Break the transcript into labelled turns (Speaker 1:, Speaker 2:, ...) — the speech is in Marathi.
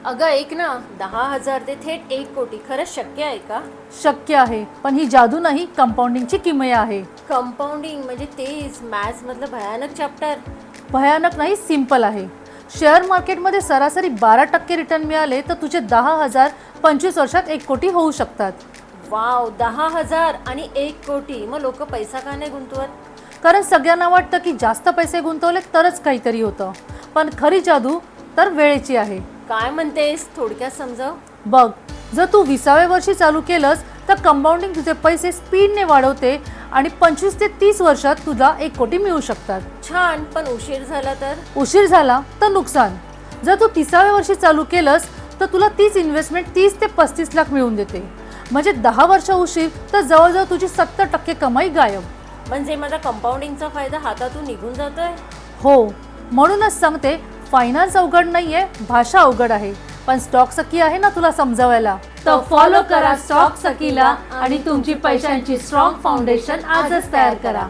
Speaker 1: अगं ऐक ना, 10,000 ते थेट 1 कोटी खरंच शक्य आहे का?
Speaker 2: शक्य आहे, पण ही जादू नाही, कंपाऊंडिंगची किमया आहे.
Speaker 1: कंपाऊंडिंग म्हणजे तेच मॅथ्स मधलं भयानक चॅप्टर.
Speaker 2: भयानक नाही, सिंपल आहे. शेअर मार्केटमध्ये सरासरी 12% रिटर्न मिळाले तर तुझे 10,000 25 वर्षात 1 कोटी होऊ शकतात.
Speaker 1: वाव, 10,000 आणि 1 कोटी. मग लोक पैसा का नाही गुंतवत?
Speaker 2: कारण सगळ्यांना वाटतं की जास्त पैसे गुंतवले तरच काहीतरी होतं, पण खरी जादू तर वेळेची आहे.
Speaker 1: काय म्हणतेस, थोडक्यात समजाव.
Speaker 2: बघ, जर तू 20व्या वर्षी चालू केलंस तर कंपाऊंडिंग तुझे पैसे स्पीडने वाढवते आणि 25 ते 30 वर्षात तुला 1 कोटी मिळू शकतात.
Speaker 1: छान, पण उशीर झाला तर?
Speaker 2: उशीर झाला तर नुकसान. जर तू 30व्या वर्षी चालू केलंस तर तुला तीच इन्व्हेस्टमेंट 30 ते 35 लाख मिळून देते. म्हणजे 10 वर्ष उशीर तर जवळजवळ तुझी 70% कमाई गायब.
Speaker 1: म्हणजे माझा कंपाऊंडिंगचा फायदा हातातून निघून जातोय.
Speaker 2: हो, म्हणूनच सांगते, फायनान्स अवघड नाहीये, भाषा अवघड आहे, पण स्टॉक सखी आहे ना तुला समजावायला. तर फॉलो करा स्टॉक सखीला आणि तुमची पैशांची स्ट्रॉंग फाउंडेशन आजच तयार करा.